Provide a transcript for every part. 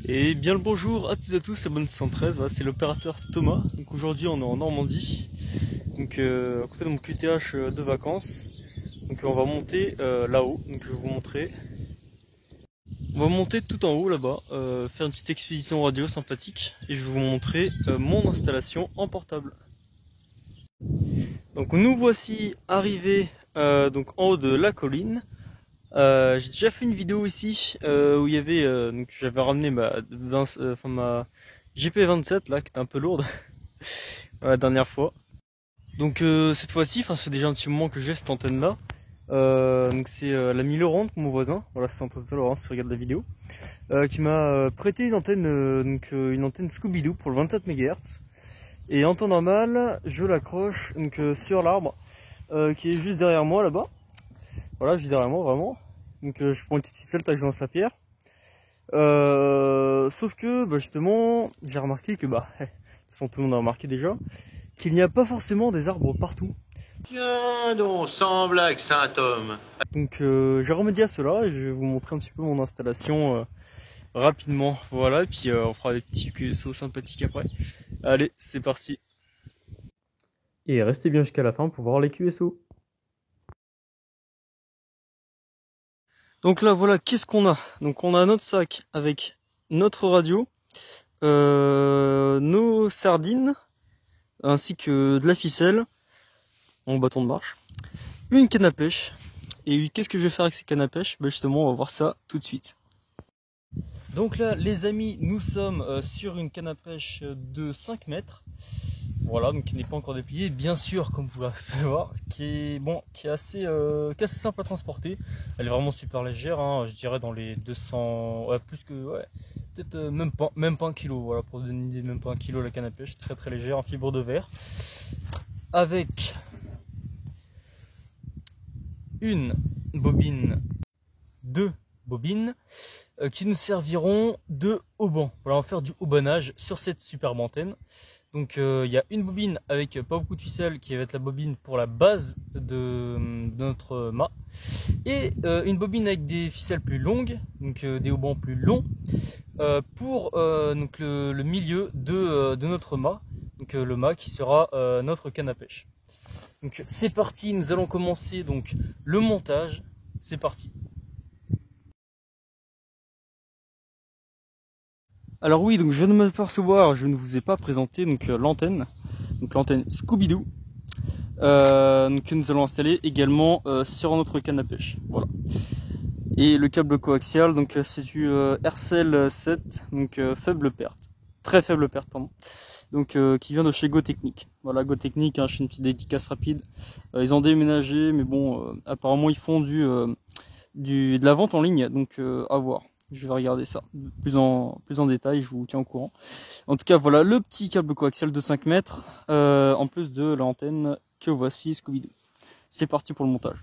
Et bien le bonjour à toutes et à tous, abonné 113, voilà, c'est l'opérateur Thomas. Donc aujourd'hui on est en Normandie, donc à côté de mon QTH de vacances. Donc on va monter là-haut, donc je vais vous montrer. On va monter tout en haut là-bas, faire une petite expédition radio sympathique et je vais vous montrer mon installation en portable. Donc nous voici arrivés donc en haut de la colline. J'ai déjà fait une vidéo ici où il y avait donc j'avais ramené ma GP27 là qui était un peu lourde la dernière fois. Donc cette fois-ci, ça fait déjà un petit moment que j'ai cette antenne là. Donc c'est l'ami Laurent, mon voisin, voilà c'est Antoine Laurent si tu regardes la vidéo, qui m'a prêté une antenne une antenne Scooby-Doo pour le 24 MHz. Et en temps normal, je l'accroche donc sur l'arbre qui est juste derrière moi là-bas. Voilà, juste derrière moi vraiment. Donc je prends une petite ficelle, tac, je lance la pierre. Sauf que justement, j'ai remarqué que de toute façon tout le monde a remarqué déjà, qu'il n'y a pas forcément des arbres partout. Tiens donc, sans blague, Saint-Homme. Donc j'ai remédié à cela et je vais vous montrer un petit peu mon installation rapidement. Voilà, et puis on fera des petits QSO sympathiques après. Allez, c'est parti. Et restez bien jusqu'à la fin pour voir les QSO. Donc là voilà, qu'est-ce qu'on a? Donc on a notre sac avec notre radio, nos sardines, ainsi que de la ficelle, en bâton de marche, une canne à pêche. Et qu'est-ce que je vais faire avec ces cannes à pêche? Justement on va voir ça tout de suite. Donc là les amis, nous sommes sur une canne à pêche de 5 mètres. Voilà, donc qui n'est pas encore dépliée, bien sûr, comme vous l'avez pu voir, qui est assez simple à transporter. Elle est vraiment super légère, hein, je dirais dans les 200, plus que, peut-être même pas 1 kg, voilà, pour vous donner une idée, même pas 1 kg la canne à pêche, très très légère, en fibre de verre, avec une bobine, deux bobines, qui nous serviront de haubans. Voilà, on va faire du haubanage sur cette superbe antenne. Donc il y a une bobine avec pas beaucoup de ficelle qui va être la bobine pour la base de notre mât, et une bobine avec des ficelles plus longues, donc des haubans plus longs, pour donc le milieu de notre mât, donc le mât qui sera notre canne à pêche. Donc c'est parti, nous allons commencer donc le montage, c'est parti. Alors oui, donc je viens de m'apercevoir, je ne vous ai pas présenté donc l'antenne Scooby-Doo, que nous allons installer également sur notre canne à pêche. Voilà. Et le câble coaxial, donc c'est du RCL 7, donc faible perte, très faible perte pardon. Donc qui vient de chez GoTechnique. Voilà, GoTechnique, hein, je fais une petite dédicace rapide. Ils ont déménagé, mais bon, apparemment ils font de la vente en ligne, donc à voir. Je vais regarder ça plus en détail, je vous tiens au courant. En tout cas, voilà le petit câble coaxial de 5 mètres, en plus de l'antenne que voici Scooby-Doo. C'est parti pour le montage.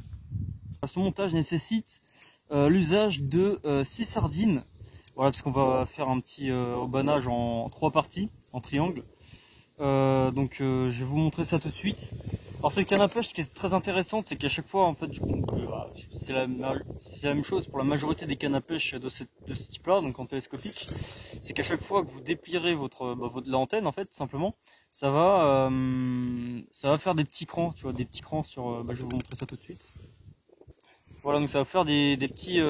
Ce montage nécessite l'usage de 6 sardines. Voilà, parce qu'on va faire un petit haubanage en 3 parties, en triangle. Donc je vais vous montrer ça tout de suite. Alors cette canne à pêche, ce qui est très intéressant, c'est qu'à chaque fois en fait c'est la même chose pour la majorité des cannes à pêche de ce type là, donc en télescopique, c'est qu'à chaque fois que vous déplierez l'antenne en fait tout simplement, ça va faire des petits crans, tu vois, des petits crans sur je vais vous montrer ça tout de suite. Voilà, donc ça va faire des petits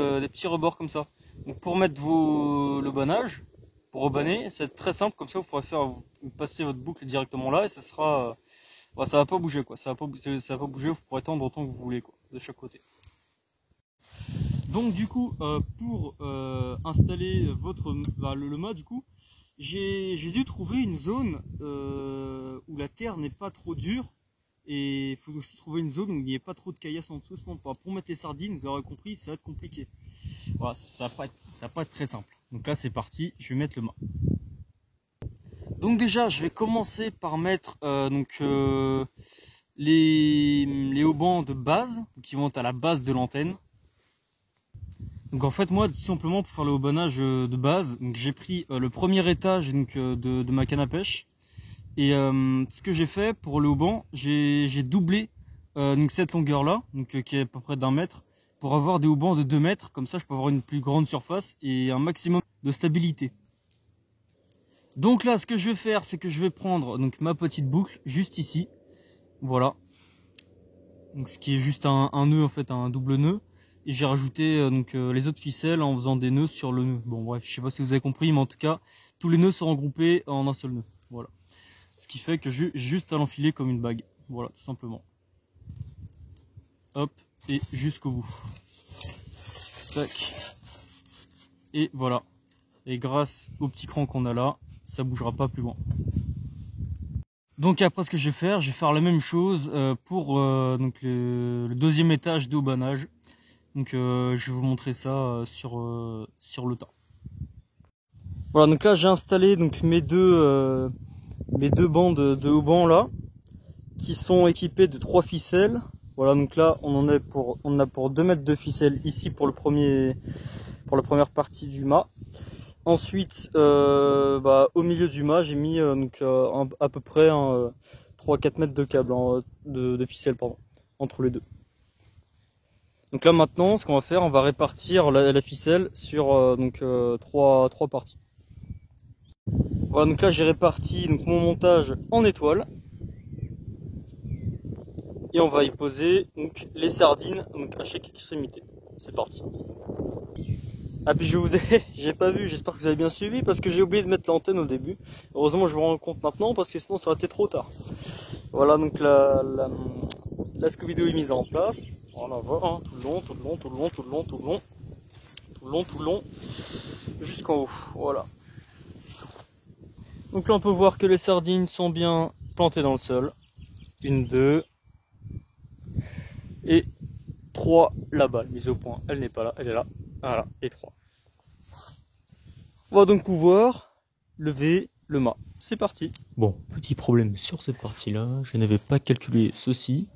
rebords comme ça. Donc pour mettre le bannage, pour rebanner, c'est très simple, comme ça vous pourrez passer votre boucle directement là et ça sera ça va pas bouger quoi, ça va pas bouger, vous pourrez tendre autant que vous voulez quoi, de chaque côté. Donc du coup pour installer le mât, du coup j'ai dû trouver une zone où la terre n'est pas trop dure, et il faut aussi trouver une zone où il n'y ait pas trop de caillasse en dessous, sinon pour mettre les sardines, vous aurez compris, ça va être compliqué. Voilà, ça va pas être très simple. Donc là c'est parti, je vais mettre le mât. Donc déjà je vais commencer par mettre les haubans de base qui vont être à la base de l'antenne. Donc en fait moi tout simplement pour faire le haubanage de base, j'ai pris le premier étage de ma canne à pêche, et ce que j'ai fait pour le hauban, j'ai doublé cette longueur là, qui est à peu près d'1 mètre, pour avoir des haubans de 2 mètres, comme ça je peux avoir une plus grande surface et un maximum de stabilité. Donc là, ce que je vais faire, c'est que je vais prendre donc ma petite boucle juste ici. Voilà. Donc ce qui est juste un nœud en fait, un double nœud. Et j'ai rajouté les autres ficelles en faisant des nœuds sur le nœud. Bon bref, je sais pas si vous avez compris, mais en tout cas, tous les nœuds seront groupés en un seul nœud. Voilà. Ce qui fait que j'ai juste à l'enfiler comme une bague. Voilà, tout simplement. Hop, et jusqu'au bout. Tac. Et voilà. Et grâce au petit cran qu'on a là, ça bougera pas plus loin. Donc après ce que je vais faire la même chose pour le deuxième étage de haubanage. Donc je vais vous montrer ça sur le tas. Voilà, donc là j'ai installé donc mes deux bancs de haubans là, qui sont équipés de 3 ficelles. Voilà, donc là on a pour 2 mètres de ficelle ici pour la première partie du mât. Ensuite, au milieu du mât, j'ai mis à peu près 3-4 mètres de câble, de ficelle, pardon, entre les deux. Donc là maintenant, ce qu'on va faire, on va répartir la ficelle sur trois parties. Voilà, donc là j'ai réparti mon montage en étoile. Et on va y poser donc les sardines à chaque extrémité. C'est parti. Ah puis j'ai pas vu, j'espère que vous avez bien suivi parce que j'ai oublié de mettre l'antenne au début. Heureusement je me rends compte maintenant parce que sinon ça aurait été trop tard. Voilà, donc la Scooby-Doo est mise en place. On va voir hein, tout le long, jusqu'en haut. Voilà. Donc là on peut voir que les sardines sont bien plantées dans le sol. 1, 2 et 3 là-bas, mise au point. Elle n'est pas là, elle est là. Voilà, et 3. On va donc pouvoir lever le mât. C'est parti. Bon, petit problème sur cette partie-là. Je n'avais pas calculé ceci.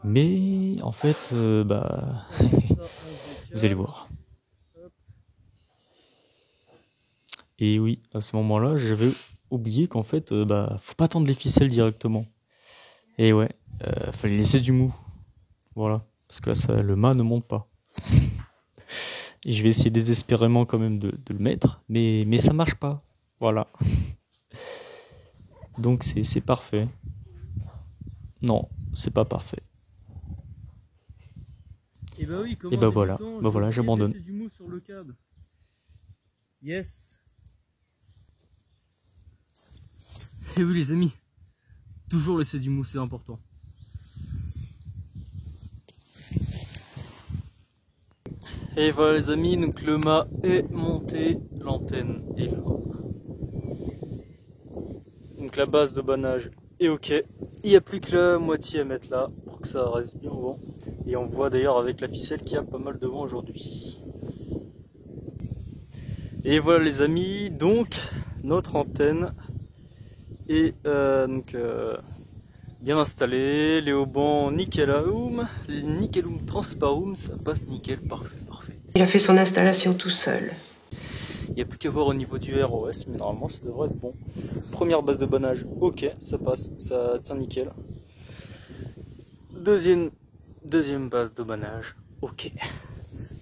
Mais en fait, vous allez voir. Et oui, à ce moment-là, j'avais oublié qu'en fait, faut pas tendre les ficelles directement. Et ouais, fallait laisser du mou. Voilà, parce que là, le mât ne monte pas. Et je vais essayer désespérément quand même de le mettre, mais ça marche pas. Voilà. Donc c'est parfait. Non, c'est pas parfait. Et bah oui, et bah voilà, voilà, j'abandonne. Du mou sur le câble. Yes. Et oui les amis, toujours laisser du mou, c'est important. Et voilà les amis, donc le mât est monté, l'antenne est là. Donc la base de bannage est ok. Il n'y a plus que la moitié à mettre là pour que ça reste bien au vent. Et on voit d'ailleurs avec la ficelle qu'il y a pas mal de vent aujourd'hui. Et voilà les amis, donc notre antenne est bien installée. Les haubans nickel-aum, les nickel-aum transparum, ça passe nickel, parfait. Il a fait son installation tout seul. Il n'y a plus qu'à voir au niveau du ROS, mais normalement ça devrait être bon. Première base de bannage, ok, ça passe, ça tient nickel. Deuxième base de bannage, ok.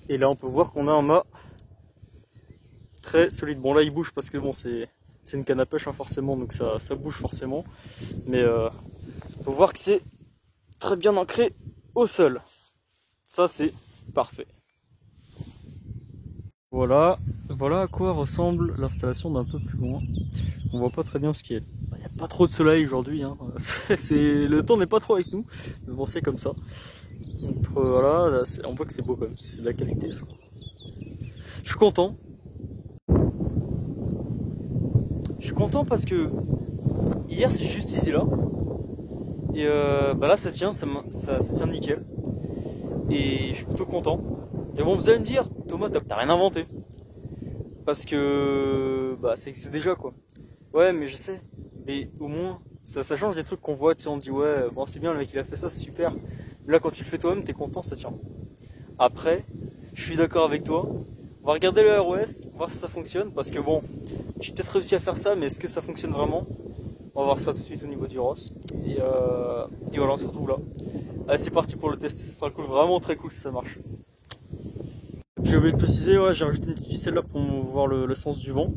Et là on peut voir qu'on a un mât très solide. Bon là il bouge parce que bon c'est une canne à pêche hein, forcément, donc ça bouge forcément. Mais on peut voir que c'est très bien ancré au sol. Ça c'est parfait. Voilà à quoi ressemble l'installation d'un peu plus loin. On voit pas très bien ce qu'il y a. Il n'y a pas trop de soleil aujourd'hui. Hein. Le temps n'est pas trop avec nous. Mais bon, c'est comme ça. Donc, voilà, on voit que c'est beau quand même. C'est de la qualité ça. Je suis content. Je suis content parce que hier c'est juste ici là. Et là ça tient nickel. Et je suis plutôt content. Et bon, vous allez me dire, Thomas, t'as rien inventé. Parce que ça existe déjà quoi. Ouais, mais je sais. Mais au moins, ça change des trucs qu'on voit, tu sais, on dit ouais, bon c'est bien, le mec il a fait ça, c'est super. Mais là quand tu le fais toi-même, t'es content, ça tient. Après, je suis d'accord avec toi. On va regarder le ROS, voir si ça fonctionne. Parce que bon, j'ai peut-être réussi à faire ça, mais est-ce que ça fonctionne vraiment? On va voir ça tout de suite au niveau du ROS. Et voilà, on se retrouve là. Allez, c'est parti pour le tester, ça sera cool, vraiment très cool si ça marche. J'ai oublié de préciser, ouais, j'ai rajouté une petite ficelle là pour voir le sens du vent.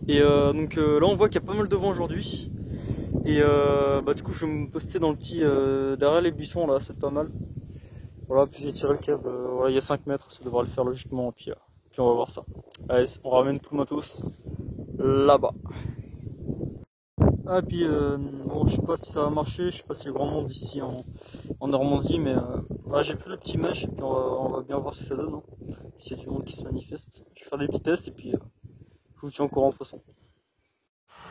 Et donc là on voit qu'il y a pas mal de vent aujourd'hui. Et du coup je vais me poster dans le petit derrière les buissons là, c'est pas mal. Voilà, puis j'ai tiré le câble, voilà, il y a 5 mètres, ça devrait le faire logiquement, puis on va voir ça. Allez, on ramène tout le matos là-bas. Ah, puis bon, je sais pas si ça va marcher, je sais pas s'il y a grand monde ici en Normandie, mais j'ai pris le petit mèche et puis on va bien voir ce que ça donne, hein, s'il y a du monde qui se manifeste. Je vais faire des petits tests et puis je vous tiens au courant de toute façon.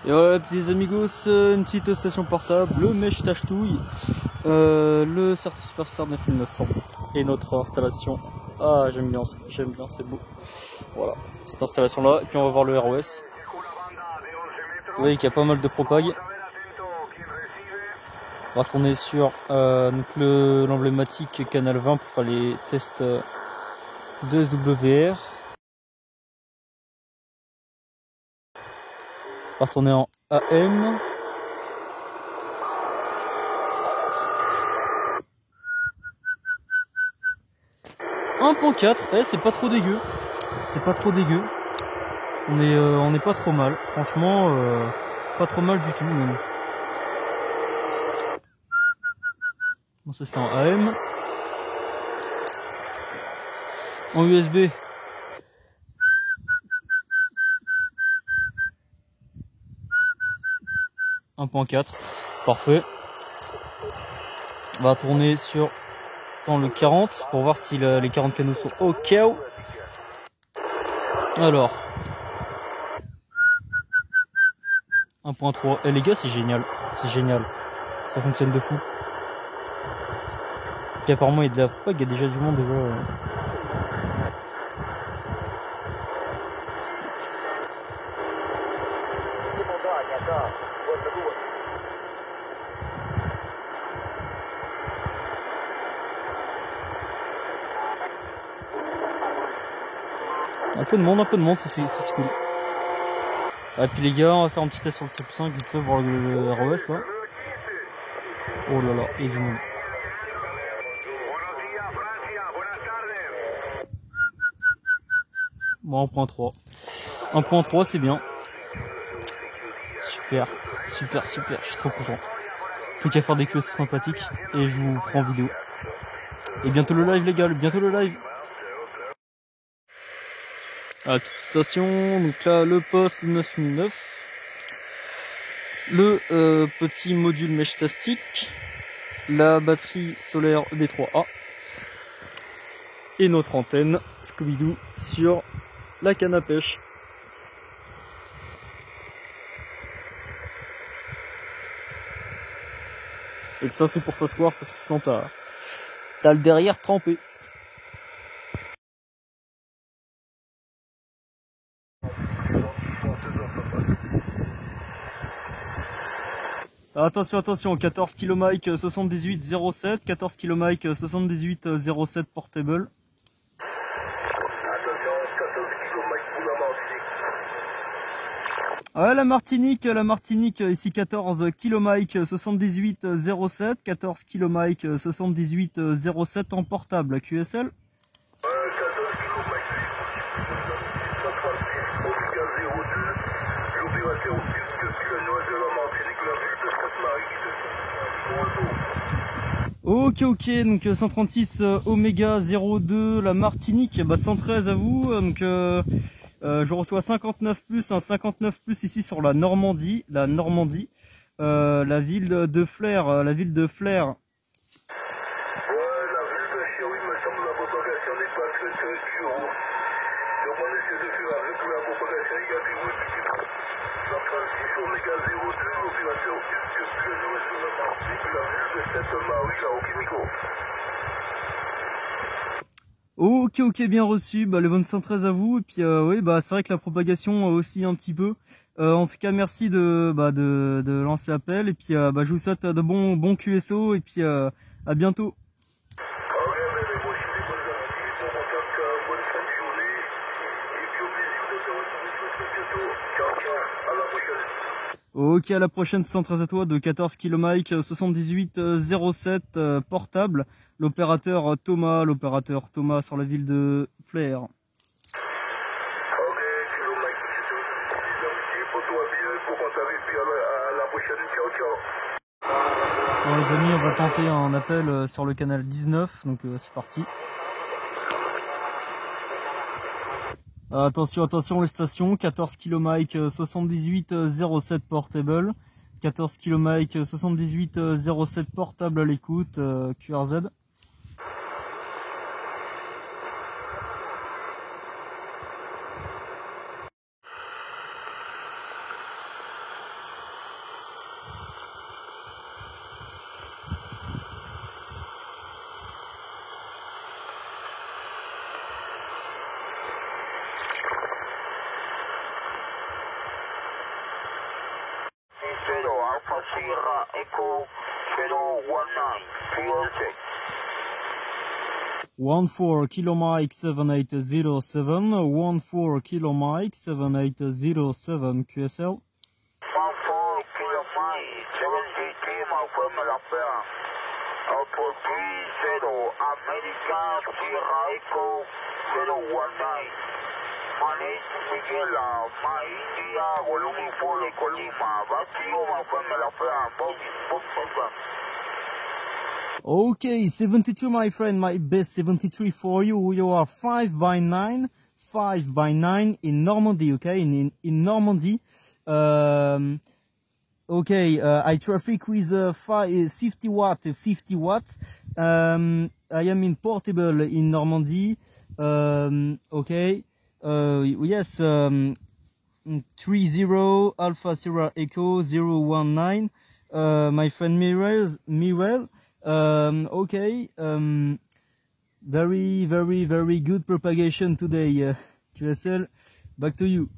Et voilà, petits amigos, une petite station portable, le mèche tachetouille, le Certus Superstar 9900 et notre installation. Ah, j'aime bien, c'est beau. Voilà, cette installation là, et puis on va voir le ROS. Vous voyez qu'il y a pas mal de propagues. On va retourner sur l'emblématique Canal 20 pour faire les tests de SWR. On va retourner en AM. Un point 4, c'est pas trop dégueu. C'est pas trop dégueu. On est pas trop mal. Franchement, pas trop mal du tout même. Bon, ça c'était en AM. En USB. Un point 4. Parfait. On va tourner sur le 40 pour voir si les 40 canaux sont OK. Alors 1.3. Et les gars, c'est génial, ça fonctionne de fou. Et apparemment il y a de la propague, il y a déjà du monde déjà. Un peu de monde, c'est cool. Et puis les gars, on va faire un petit test sur le top 5 vite fait, voir le ROS là. Oh là là, il y a du monde. Bon, 1.3. 1.3 c'est bien. Super, je suis trop content. Plus qu'à faire des QS sympathiques et je vous prends en vidéo. Et bientôt le live les gars, bientôt le live. À la petite station, donc là le poste 9009, le petit module mèche tastique, la batterie solaire B3A et notre antenne Scooby-Doo sur la canne à pêche. Et ça c'est pour s'asseoir parce que sinon t'as le derrière trempé. Attention, 14 km 7807, 14 km 7807 portable. Ouais, la Martinique, ici 14 km 7807, 14 km 7807 en portable, QSL. Ok, donc 136 Oméga 02 la Martinique, 113 à vous, donc je reçois 59 plus, un 59 plus ici sur la Normandie, la ville de Flers, Ouais, la ville de Flers, oui, me semble la propagation n'est pas très dure. Donc on essaie de faire avec la propagation, il y a des routes qui 136 Oméga 02, opération que nous sur la Martinique, la ville de Sainte-Marie, là, au Quimico. Ok, bien reçu, les bonnes 113 à vous, et puis oui, c'est vrai que la propagation aussi un petit peu. En tout cas, merci de lancer appel, et puis je vous souhaite de bons QSO, et puis à bientôt. Ok, à la prochaine, 113 à toi, de 14 km 7807 portable. L'opérateur Thomas sur la ville de Flers. Bon les amis, on va tenter un appel sur le canal 19, donc c'est parti. Attention, attention les stations, 14 km 78 07 portable, 14 km 78 07 portable à l'écoute, QRZ. Sierra Echo 019, fuel check. 14 Kilo Mike 7807, 14 Kilo Mike 7807 QSL. 14 Kilo Mike 73, my friend Malapert. For 30 American Sierra Echo 019. Manit Miguel, my India, volume 4 de Colima. Back to you, my friend Malapert. Bob. Okay, 72 my friend, my best 73 for you. You are 5 by 9 in Normandy, okay, in Normandy. Okay, I traffic with 50 watt. I am in Portable in Normandy. Okay, yes, 30 Alpha Sierra Echo 019. My friend Mirel. Okay, very good propagation today, QSL. Back to you.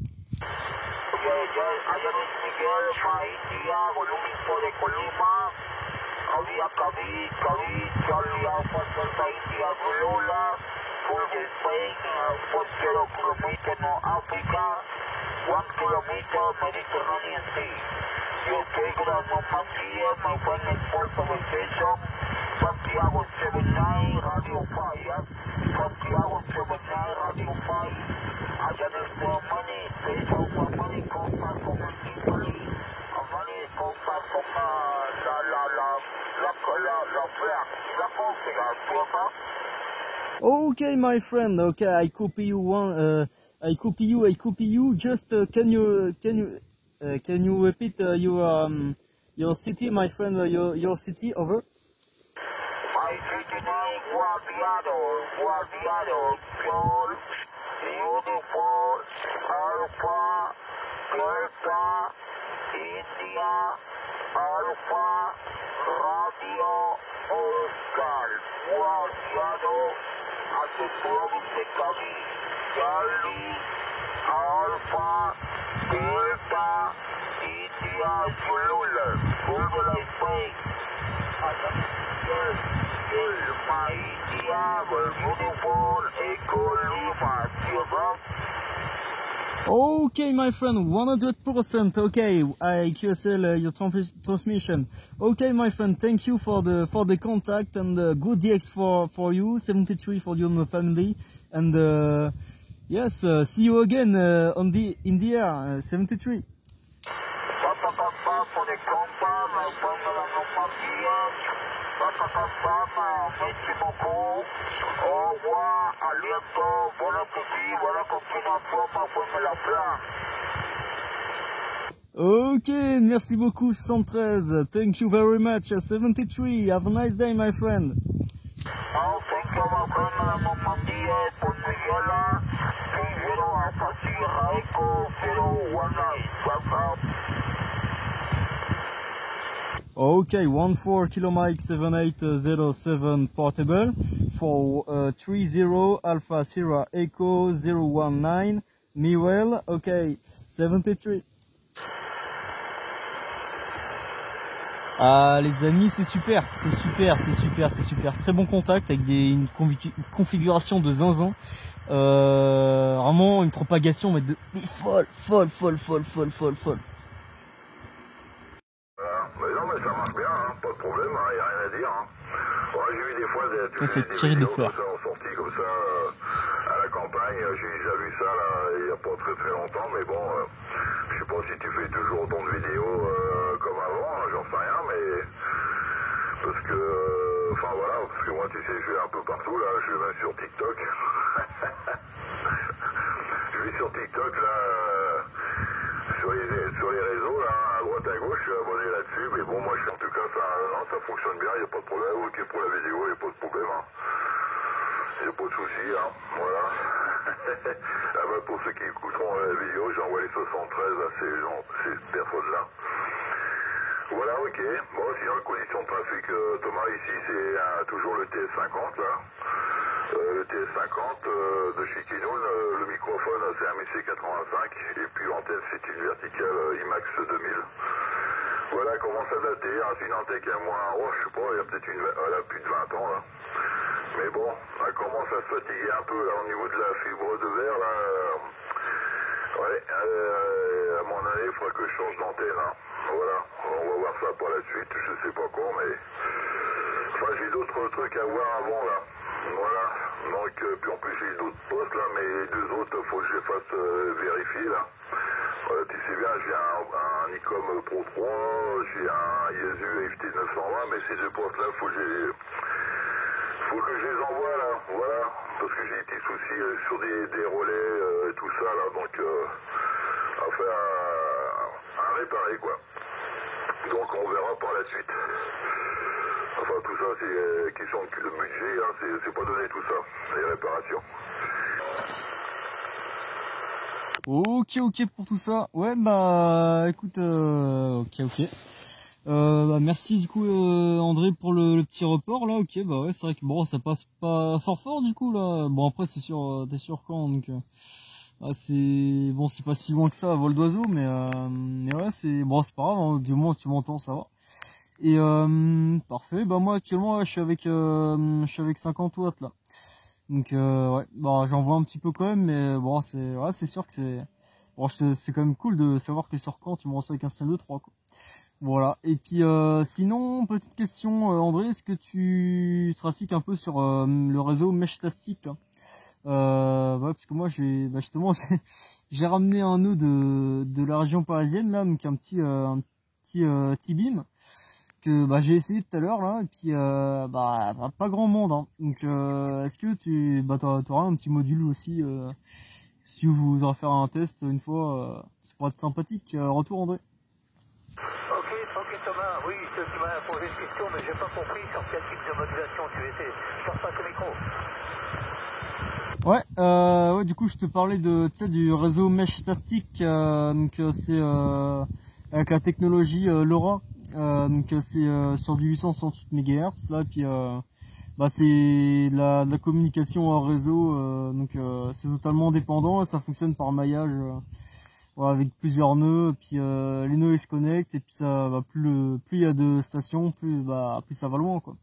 Mediterranean Sea. You take it on Normandia, my friend, and Port Civilization. Santiago 79, Radio 5, Santiago 79, Radio 5. Allá nuestro money, peso for money, contact con Italy. Money contact con la Corsica, Okay, my friend. Okay, I copy you one. I copy you. Just can you repeat your city, my friend? Your city, over. My city name Guardiado, Sol, Uniform, Alpha, Delta, India, Alpha, Radio, Oscar, Guardiado, at the province de Cali, Charlie, Alpha, Delta, India, Zulu, Google Space. My India, uniform, Echo Lima, Okay, my friend, 100%. Okay, I QSL your transmission. Okay, my friend, thank you for the contact and good DX for you. 73 for you and the family. And yes, see you again in the air. 73. for the compound, my family, merci beaucoup. Au revoir, à bientôt, bon appétit, bonne continuation, ma femme la flamme. Ok, merci beaucoup 113. Thank you very much. 73. Have a nice day, my friend. Oh, thank you, my friend, Normandia, por Miguela, Figuero, Alfa Sierra Echo 019. Okay, 14 Kilo Mike 7807 portable for 30 Alpha Sierra Echo 019 Mewell. Okay, 73. Ah les amis, c'est super. Très bon contact avec une configuration de zinzin. Vraiment une propagation mais folle. Ça marche bien, hein, pas de problème, il n'y a rien à dire. Hein. Ouais, j'ai vu des fois c'est Thierry de Fleur. en sortie comme ça à la campagne, j'ai déjà vu ça là, il n'y a pas très longtemps, mais bon, je sais pas si tu fais toujours ton vidéo comme avant, hein, j'en sais rien, mais parce que, enfin voilà, parce que moi tu sais, je vais un peu partout là, je vais même sur TikTok. Je vais sur TikTok là, sur les réseaux là, à droite à gauche, je suis abonné là-dessus, mais bon, moi en tout cas ça fonctionne bien, il n'y a pas de problème. Ok, pour la vidéo, il n'y a pas de problème. Hein. Il n'y a pas de souci, hein. Voilà. Ah bah, pour ceux qui écouteront la vidéo, j'envoie les 73 à ces personnes-là. Voilà, ok. Bon, sinon, les conditions de trafic, Thomas, ici, c'est toujours le TS50, là. Le TS50 de chez Kinoun, le microphone, c'est un MC85, et puis l'antenne, c'est une verticale IMAX 2000. Voilà, commence à dater, hein. C'est une antenne qui a moins, je sais pas, il y a peut-être elle a plus de 20 ans, là. Mais bon, elle commence à se fatiguer un peu, là, au niveau de la fibre de verre, là. Ouais, à mon avis, il faudrait que je change d'antenne, hein. Voilà, on va voir ça par la suite, je sais pas quand, mais... Enfin, j'ai d'autres trucs à voir avant, là. Voilà, donc, puis en plus, j'ai d'autres postes, là, mais les deux autres, faut que je les fasse vérifier, là. Tu sais bien, j'ai un Nikon Pro 3, j'ai un Yaesu FT 920, mais ces deux postes-là, faut que je les envoie, là, voilà, parce que j'ai des petits soucis sur des relais et tout ça, là, donc, enfin, à réparer, quoi. Donc, on verra par la suite. Enfin, tout ça, c'est question de budget, hein, c'est pas donné tout ça, les réparations. Ok pour tout ça. Ouais, bah écoute, ok. Bah merci du coup André pour le petit report là. Ok, bah ouais, c'est vrai que bon, ça passe pas fort du coup là. Bon après c'est sûr, t'es sur Caen donc c'est bon, c'est pas si loin que ça à vol d'oiseau, mais ouais, c'est bon, c'est pas grave, hein, du moment où tu m'entends, ça va. Et parfait. Bah moi actuellement je suis avec 50 watts là. Donc ouais, bah j'en vois un petit peu quand même, mais bon c'est sûr que c'est quand même cool de savoir que sur Caen tu me reçois avec un signal de 3 quoi. Voilà. Et puis sinon, petite question André, est-ce que tu trafiques un peu sur le réseau Meshtastic là? Ouais, parce que moi justement j'ai ramené un nœud de la région parisienne là, donc un petit T-beam que j'ai essayé tout à l'heure là, et puis pas grand monde, hein. Donc est-ce que tu t'auras un petit module aussi si vous voudrez faire un test une fois, ça pourrait être sympathique. Retour André. Ok Thomas, oui, tu m'as posé une question, mais j'ai pas compris sur quel type de modulation tu étais. Je te repasse le micro. Ouais, du coup je te parlais du réseau Meshtastic, donc c'est avec la technologie LoRa. Donc c'est sur du 868 MHz là, puis c'est de la communication en réseau, donc c'est totalement indépendant, ça fonctionne par maillage, avec plusieurs nœuds, puis les nœuds ils se connectent, et puis ça plus il y a de stations, plus ça va loin quoi.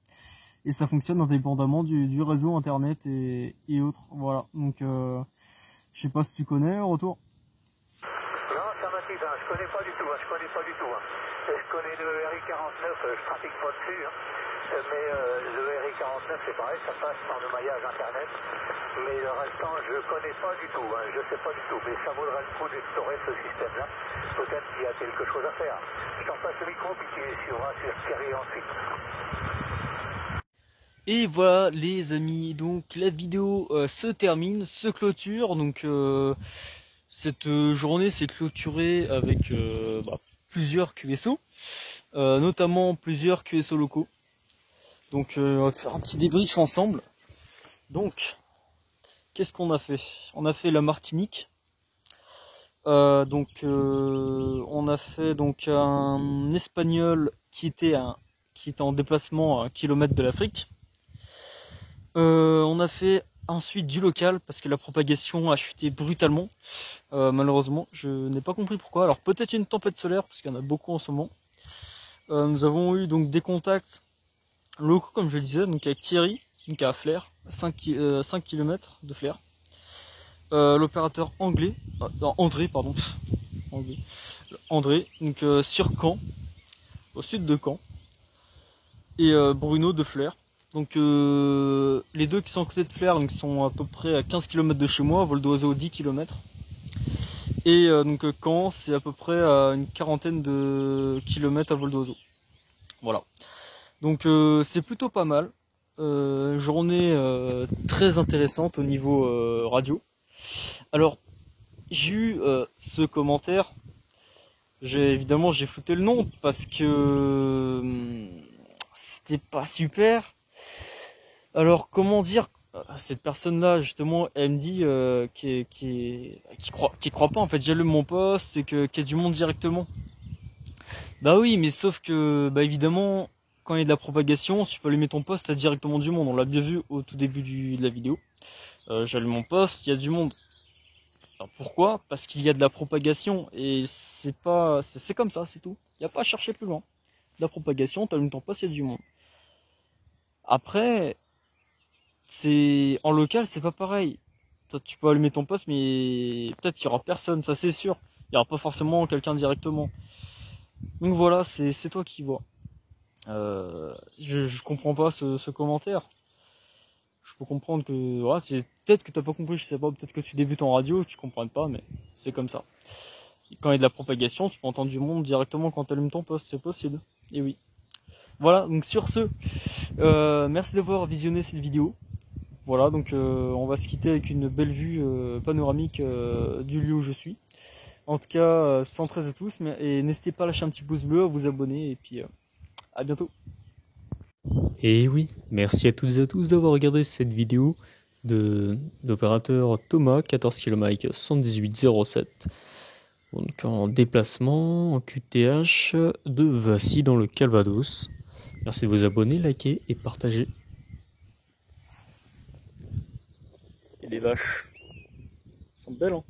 Et ça fonctionne indépendamment du réseau internet et autres. Voilà, donc je sais pas si tu connais, retour. Non, ça m'attise, hein. Je connais pas du tout. Je connais le RI49, je trafique pas dessus, hein. Mais le RI49 c'est pareil, ça passe par le maillage internet. Mais le restant, je connais pas du tout, hein. Je sais pas du tout. Mais ça vaudrait le coup d'explorer ce système-là. Peut-être qu'il y a quelque chose à faire. Je t'en passe le micro, puis tu suivras sur Thierry ensuite. Et voilà les amis, donc la vidéo se termine, se clôture, donc cette journée s'est clôturée avec plusieurs QSO, notamment plusieurs QSO locaux. Donc on va faire un petit débrief ensemble. Donc qu'est-ce qu'on a fait? On a fait la Martinique. On a fait donc un Espagnol qui était en déplacement à 1 kilomètre de l'Afrique. On a fait ensuite du local parce que la propagation a chuté brutalement. Malheureusement, je n'ai pas compris pourquoi. Alors peut-être une tempête solaire parce qu'il y en a beaucoup en ce moment. Nous avons eu donc des contacts locaux comme je le disais, donc avec Thierry, donc à Flers, 5 km de Flers. L'opérateur André, donc sur Caen, au sud de Caen, et Bruno de Flers. Donc les deux qui sont à côté de Flers, donc sont à peu près à 15 km de chez moi, vol d'oiseau 10 km. Et donc Caen, c'est à peu près à une quarantaine de kilomètres à vol d'oiseau. Voilà. Donc c'est plutôt pas mal. Journée très intéressante au niveau radio. Alors, j'ai eu ce commentaire. Évidemment, j'ai fouté le nom parce que c'était pas super. Alors, comment dire, cette personne-là, justement, elle me dit qui croit pas. En fait, j'allume mon poste et qu'il y a du monde directement. Bah oui, mais sauf que, bah évidemment, quand il y a de la propagation, tu peux allumer ton poste, t'as directement du monde. On l'a bien vu au tout début de la vidéo. J'allume mon poste, il y a du monde. Alors pourquoi? Parce qu'il y a de la propagation et c'est comme ça, c'est tout. Il n'y a pas à chercher plus loin. De la propagation, t'allumes ton poste, il y a du monde. Après, en local, c'est pas pareil. Toi, tu peux allumer ton poste, mais peut-être qu'il y aura personne, ça c'est sûr. Il n'y aura pas forcément quelqu'un directement. Donc voilà, c'est toi qui vois. Je comprends pas ce commentaire. Je peux comprendre que ouais, c'est peut-être que t'as pas compris, je sais pas, peut-être que tu débutes en radio, tu comprends pas, mais c'est comme ça. Quand il y a de la propagation, tu peux entendre du monde directement quand tu allumes ton poste, c'est possible. Et oui. Voilà, donc sur ce, merci d'avoir visionné cette vidéo. Voilà, donc on va se quitter avec une belle vue panoramique du lieu où je suis. En tout cas, 113 à tous, et n'hésitez pas à lâcher un petit pouce bleu, à vous abonner, et puis à bientôt. Et oui, merci à toutes et à tous d'avoir regardé cette vidéo d'opérateur Thomas, 14 km 7807. Donc en déplacement, en QTH de Vassy dans le Calvados. Merci de vous abonner, liker et partager. Et les vaches sont belles, hein.